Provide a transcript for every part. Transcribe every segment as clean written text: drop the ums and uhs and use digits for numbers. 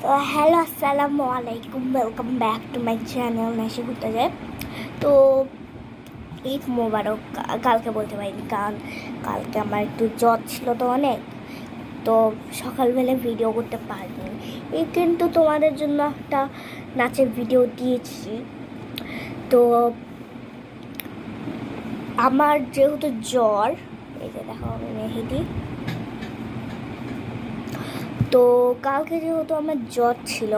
Hello আসসালামু আলাইকুম, welcome back to my channel নাশি ঘুরতে যায়। তো ঈদ মোবারক। কালকে বলতে পারিনি কারণ কালকে আমার একটু জ্বর ছিল তো অনেক, তো সকালবেলা ভিডিও করতে পারিনি। এই কিন্তু তোমাদের জন্য একটা নাচের ভিডিও দিয়েছি। তো আমার যেহেতু জ্বর, এই যে দেখো আমি মেহেদি, তো কালকে যেহেতু আমার জ্বর ছিল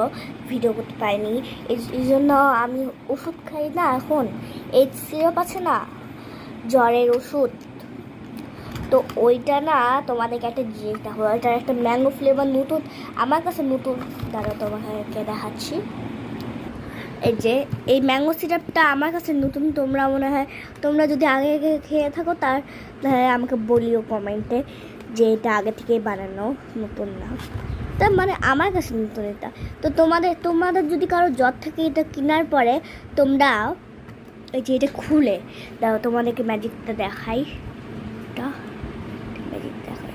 ভিডিও করতে পারিনি। এই জন্য আমি ওষুধ খাই না এখন, এই সিরাপ আছে না জ্বরের ওষুধ, তো ওইটা না তোমাদেরকে একটা জিনিস দেখো, ওইটার একটা ম্যাঙ্গো ফ্লেভার নতুন আমার কাছে নতুন, দ্বারা তোমাকে দেখাচ্ছি। এই যে এই ম্যাঙ্গো সিরাপটা আমার কাছে নতুন, তোমরা মনে হয় তোমরা যদি আগে আগে খেয়ে থাকো তার আমাকে বলিও কমেন্টে যে এটা আগে থেকেই বানানো, নতুন না। তার মানে আমার কাছে নতুন এটা। তো তোমাদের যদি কারো জ্বর থাকে এটা কেনার পরে তোমরা এই যে এটা খুলে দাও, তোমাদেরকে ম্যাজিকটা দেখাই, এটা ম্যাজিক দেখাই,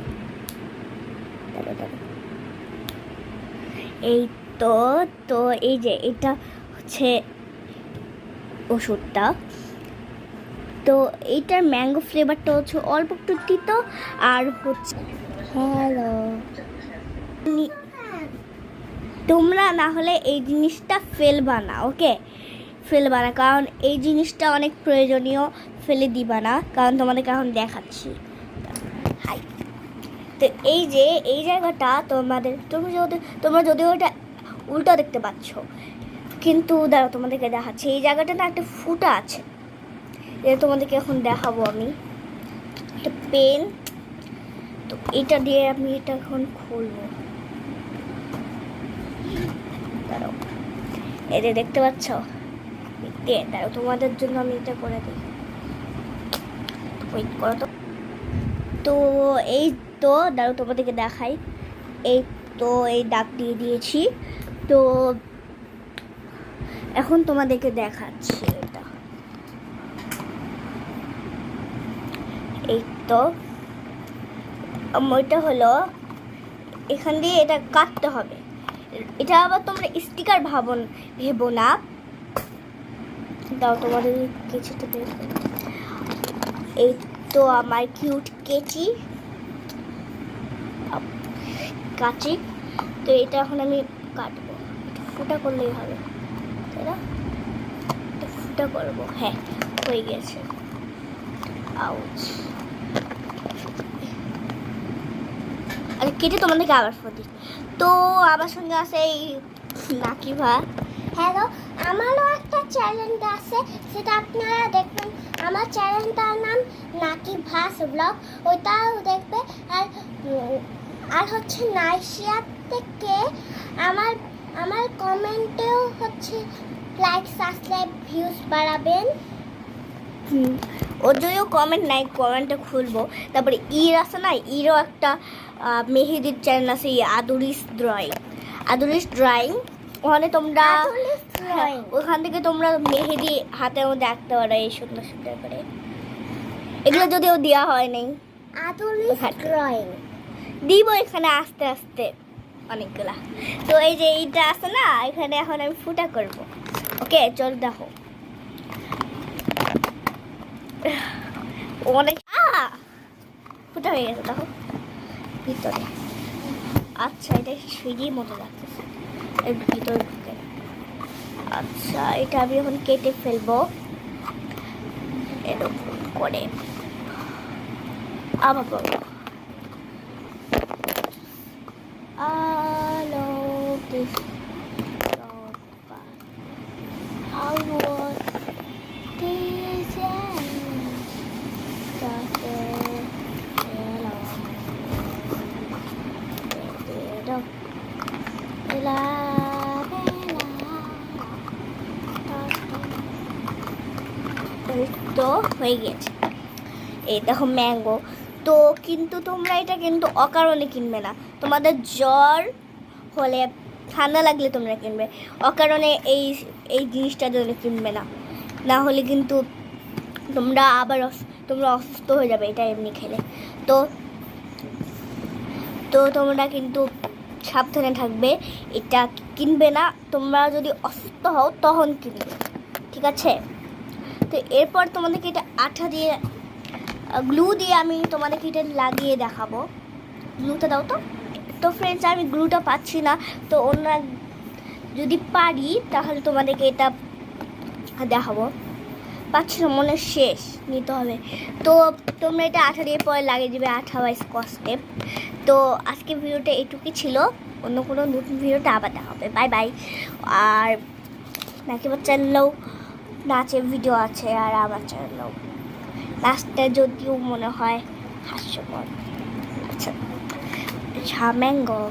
দাঁড়াও দাঁড়াও। এই তো তো এই যে এটা হচ্ছে ওষুধটা। তো এইটার ম্যাঙ্গো ফ্লেভারটা হচ্ছে অল্প একটু তিতো আর হচ্ছে হ্যালো, তোমরা না হলে এই জিনিসটা ফেলবা না, ওকে? ফেলবা না, কারণ এই জিনিসটা অনেক প্রয়োজনীয়, ফেলে দিবা না, কারণ তোমাদেরকে এখন দেখাচ্ছি। হাই, তো এই যে এই জায়গাটা তোমরা যদিও ওটা উল্টো দেখতে পাচ্ছ, কিন্তু দাঁড়াও তোমাদেরকে দেখাচ্ছি। এই জায়গাটা না একটা ফুটা আছে, এটা তোমাদেরকে এখন দেখাবো আমি। একটা পেন, তো এটা দিয়ে আমি এটা এখন খুলবো, দাঁড়াও। এই যে দেখতে পাচ্ছ, দাঁড়াও তোমাদের জন্য আমি এটা করে দিই, ওয়েট করো। তো এই তো দাঁড়াও তোমাদেরকে দেখাই। এই তো এই দাগ দিয়ে দিয়েছি, তো এখন তোমাদেরকে দেখাচ্ছি এটা। এই তো ওইটা হলো, এখান দিয়ে এটা কাটতে হবে। এটা আবার তোমরা স্টিকার ভেবো না। দাও তোমাদের কেচিটা বের করো। এই তো আমার কিউট কাঁচি, তো এটা এখন আমি কাটবো, ফুটা করলেই হবে, তাই না? ফুটা করবো, হ্যাঁ হয়ে গেছে। আউচ, আরে কেটে তোমাদেরকে আবার ফোন দিই। তো আমার সঙ্গে আছে এই নাকিভা। হ্যালো, আমারও একটা চ্যানেল আছে, সেটা আপনারা দেখবেন। আমার চ্যানেলটার নাম নাকিভাস ব্লগ, ওইটাও দেখবে। আর হচ্ছে নাইশিয়া থেকে আমার আমার কমেন্টেও হচ্ছে লাইক সাবস্ক্রাইব ভিউজ বাড়াবেন। ওর যদিও কমেন্ট নাই, কমেন্টটা খুলবো। তারপরে ইর আছে না, ইরও একটা মেহেদির চ্যানেল আছে, আদুরিস ড্রয়িং। ওখানে তোমরা ওখান থেকে তোমরা মেহেদি হাতের মধ্যে আঁকতে পারো, এই সুন্দর সুন্দর করে। এগুলো যদিও দেওয়া হয় নাই, আদুরিস ড্রয়িং দিব এখানে আস্তে আস্তে অনেকগুলা। তো এই যে এইটা আছে না, এখানে এখন আমি ফুটা করব, ওকে? চল দেখো, অনেক ফুটা হয়ে গেছে দেখো ভিতরে। আচ্ছা, এটা সিঁড়ির মতো লাগতেছে, এর ভিতরে ঢুকে। আচ্ছা, এটা আমি এখন কেটে ফেলবো এরকম করে। আবার বলো, আলো দিস how was this তো হয়ে গেছে। এই দেখো ম্যাঙ্গো। তো কিন্তু তোমরা এটা কিন্তু অকারণে কিনবে না, তোমাদের জ্বর হলে ঠান্ডা লাগলে তোমরা কিনবে, অকারণে এই জিনিসটা জন্য কিনবে না, না হলে কিন্তু তোমরা অসুস্থ হয়ে যাবে এটা এমনি খেলে। তো তোমরা কিন্তু সাবধানে থাকবে, এটা কিনবে না, তোমরা যদি অসুস্থ হও তখন কিনবে, ঠিক আছে? তো এরপর তোমাদেরকে এটা আঠা দিয়ে গ্লু দিয়ে আমি তোমাদেরকে এটা লাগিয়ে দেখাবো। গ্লুটা দাও তো। তো ফ্রেন্ডস, আমি গ্লুটা পাচ্ছি না, তো অন্য যদি পারি তাহলে তোমাদেরকে এটা দেখাবো। পাচ্ছি না, মনে শেষ, নিতে হবে। তো তোমরা এটা আঠা দিয়ে পরে লাগিয়ে দেবে, আঠা বা স্কচ টেপ। তো আজকে ভিডিওটা এটুকুই ছিল, অন্য কোনো নতুন ভিডিওটা আবার দেখা হবে। Bye bye. আর নাকিবার চ্যানেলেও নাচের ভিডিও আছে, আর আমার চ্যানেলেও লাস্টে যদিও মনে হয় হাস্যকর। আচ্ছা, ম্যাঙ্গো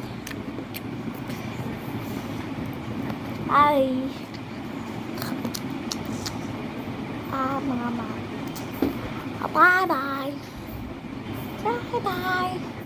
আই মামা, bye bye, bye bye.